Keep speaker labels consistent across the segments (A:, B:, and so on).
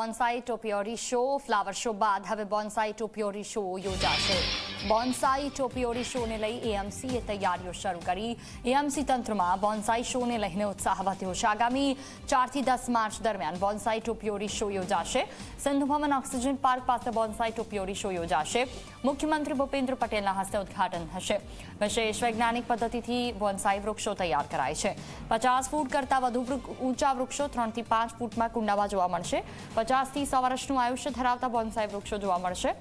A: Bonsai ટોપિયોરી show flower show બાદ હવે bonsai ટોપિયોરી show યોજાશે। બોન્સાઈ ટોપિયોરી શોને લઈ એએમસીએ તૈયારીઓ શરૂ કરી। એએમસી તંત્રમાં બોન્સાઈ શોને લઈને ઉત્સાહ વધ્યો છે। આગામી 4 થી 10 માર્ચ દરમિયાન બોન્સાઈ ટોપિયોરી શો યોજાશે। સિંધુ ભવન ઓક્સિજન પાર્ક પાસે બોન્સાઈ ટોપિયોરી શો યોજાશે। મુખ્યમંત્રી ભૂપેન્દ્ર પટેલના હસ્તે ઉદ્ઘાટન થશે। વિશેષ વૈજ્ઞાનિક પદ્ધતિથી બોન્સાઈ વૃક્ષો તૈયાર કરાય છે। 50 ફૂટ કરતાં વધુ ઊંચા વૃક્ષો 3 થી 5 ફૂટમાં કુંડામાં જોવા મળશે। 50 થી 100 વર્ષનું આયુષ્ય ધરાવતા બોન્સાઈ વૃક્ષો જોવા મળશે।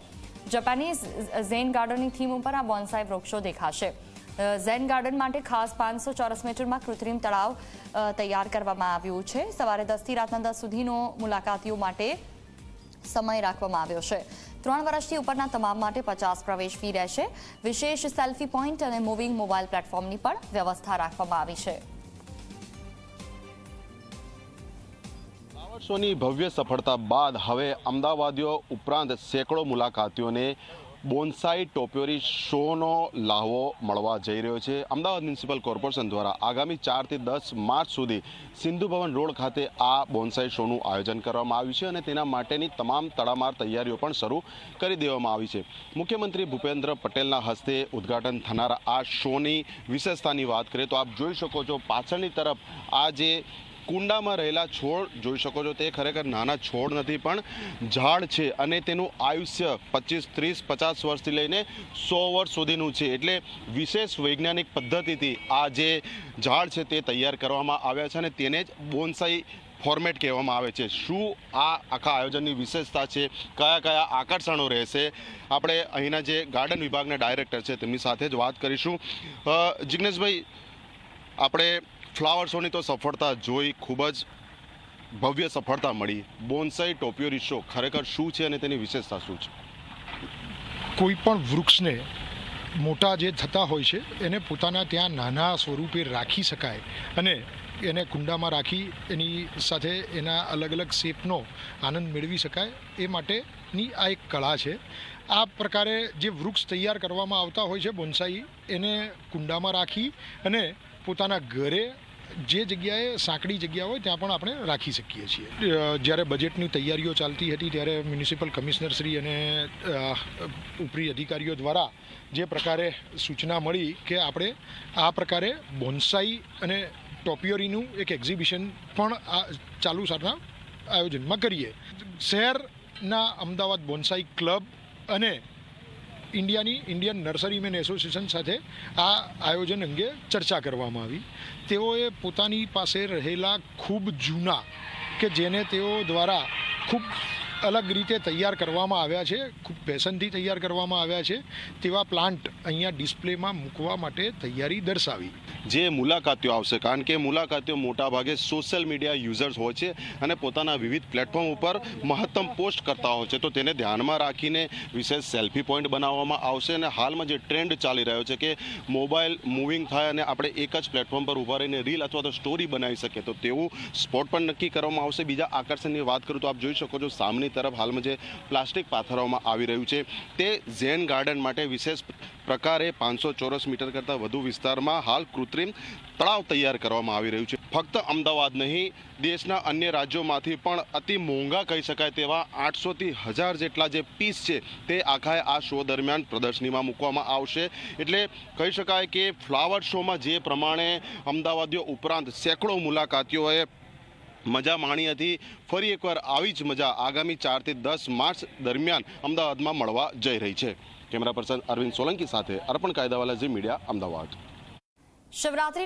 A: જાપાનીઝ ઝેન ગાર્ડનની થીમ ઉપર આ બોન્સાઈ વૃક્ષો દેખાશે। ઝેન ગાર્ડન માટે ખાસ 500 ચોરસ મીટરમાં કૃત્રિમ તળાવ તૈયાર કરવામાં આવ્યું છે। સવારે 10 થી રાતના 10 સુધીનો મુલાકાતીઓ માટે સમય રાખવામાં આવ્યો છે। 3 વર્ષથી ઉપરના તમામ માટે 50 પ્રવેશ ફી રહેશે। વિશેષ સેલ્ફી પોઈન્ટ અને મૂવિંગ મોબાઈલ પ્લેટફોર્મની પણ વ્યવસ્થા રાખવામાં આવી છે।
B: વર્ષોની ભવ્ય સફળતા બાદ હવે અમદાવાદીઓ ઉપરાંત સેંકડો મુલાકાતીઓને બોન્સાઈ ટોપિયોરી શોનો લાહવો મળવા જઈ રહ્યો છે। અમદાવાદ મ્યુનિસિપલ કોર્પોરેશન દ્વારા આગામી 4 થી 10 માર્ચ સુધી સિંધુ ભવન રોડ ખાતે આ બોન્સાઈ શોનું આયોજન કરવામાં આવ્યું છે અને તેના માટેની તમામ તડામાર તૈયારીઓ પણ શરૂ કરી દેવામાં આવી છે। મુખ્યમંત્રી ભૂપેન્દ્ર પટેલના હસ્તે ઉદ્ઘાટન થનારા આ શોની વિશેષતાની વાત કરીએ તો આપ જોઈ શકો છો પાછળની તરફ આ જે કુંડામાં રહેલા છોડ જોઈ શકો છો તે ખરેખર નાના છોડ નથી પણ ઝાડ છે અને તેનું આયુષ્ય 25, 30, 50 વર્ષથી લઈને 100 વર્ષ સુધીનું છે। એટલે વિશેષ વૈજ્ઞાનિક પદ્ધતિથી આ જે ઝાડ છે તે તૈયાર કરવામાં આવ્યા છે અને તેને જ બોન્સાઈ ફોર્મેટ કહેવામાં આવે છે। શું આ આખા આયોજનની વિશેષતા છે, કયા કયા આકર્ષણો રહેશે, આપણે અહીંના જે ગાર્ડન વિભાગના ડાયરેક્ટર છે તેમની સાથે જ વાત કરીશું। જિગ્નેશભાઈ, આપણે ફ્લાવર શોની તો સફળતા જોઈ, ખૂબ જ ભવ્ય સફળતા મળી। બોન્સાઈ ટોપિયોરી શો ખરેખર શું છે અને તેની વિશેષતા શું છે?
C: કોઈ પણ વૃક્ષને મોટા જે થતા હોય છે એને પોતાના ત્યાં નાના સ્વરૂપે રાખી શકાય અને એને કુંડામાં રાખી એની સાથે એના અલગ અલગ શેપનો આનંદ મેળવી શકાય એ માટેની આ એક કળા છે। આ પ્રકારે જે વૃક્ષ તૈયાર કરવામાં આવતા હોય છે બોન્સાઈ, એને કુંડામાં રાખી અને પોતાના ઘરે જે જગ્યાએ સાંકડી જગ્યા હોય ત્યાં પણ આપણે રાખી શકીએ છીએ। જ્યારે બજેટની તૈયારીઓ ચાલતી હતી ત્યારે મ્યુનિસિપલ કમિશનર શ્રી અને ઉપરી અધિકારીઓ દ્વારા જે પ્રકારે સૂચના મળી કે આપણે આ પ્રકારે બોન્સાઈ અને ટોપિયોરીનું એક એક્ઝિબિશન પણ આ ચાલુ સાલના આયોજનમાં કરીએ। શહેરના અમદાવાદ બોન્સાઈ ક્લબ અને ઇન્ડિયન નર્સરીમેન એસોસિએશન સાથે આ આયોજન અંગે ચર્ચા કરવામાં આવી। તેઓએ પોતાની પાસે રહેલા ખૂબ જૂના કે જેને તેઓ દ્વારા ખૂબ અલગ રીતે તૈયાર કરવામાં આવ્યા છે, ખૂબ પેશનથી તૈયાર કરવામાં આવ્યા છે તેવા પ્લાન્ટ અહીંયા ડિસ્પ્લેમાં મૂકવા માટે તૈયારી દર્શાવી।
B: જે મુલાકાતીઓ આવશે, કારણ કે મુલાકાતીઓ મોટાભાગે સોશિયલ મીડિયા યુઝર્સ હોય છે અને પોતાના વિવિધ પ્લેટફોર્મ ઉપર મહત્તમ પોસ્ટ કરતા હોય છે, તો તેને ધ્યાનમાં રાખીને વિશેષ સેલ્ફી પોઈન્ટ બનાવવામાં આવશે। અને હાલમાં જે ટ્રેન્ડ ચાલી રહ્યો છે કે મોબાઈલ મૂવિંગ થાય અને આપણે એક જ પ્લેટફોર્મ પર ઊભા રહીને રીલ અથવા તો સ્ટોરી બનાવી શકીએ તો તેવું સ્પોટ પણ નક્કી કરવામાં આવશે। બીજા આકર્ષણની વાત કરું તો આપ જોઈ શકો છો સામેની તરફ હાલમાં જે પ્લાસ્ટિક પાથરવામાં આવી રહ્યું છે તે ઝેન ગાર્ડન માટે વિશેષ પ્રકારે 500 ચોરસ મીટર કરતાં વધુ વિસ્તારમાં હાલ કૃત્રિમ તળાવ તૈયાર કરવામાં આવી રહ્યું છે। ફક્ત અમદાવાદ નહીં, દેશના અન્ય રાજ્યોમાંથી પણ અતિ મોંઘા કહી શકાય તેવા 800 થી 1000 જેટલા જે પીસ છે તે આખાએ આ શો દરમિયાન પ્રદર્શનીમાં મૂકવામાં આવશે। એટલે કહી શકાય કે ફ્લાવર શોમાં જે પ્રમાણે અમદાવાદીઓ ઉપરાંત સેંકડો મુલાકાતીઓએ મજા માણી હતી, ફરી એકવાર આવી જ મજા આગામી 4 થી 10 માર્ચ દરમિયાન અમદાવાદમાં મળવા જઈ રહી છે। કેમેરા પર્સન અરવિંદ સોલંકી સાથે અર્પણ કાયદાવાલા, ઝી મીડિયા, અમદાવાદ।
A: શિવરાત્રી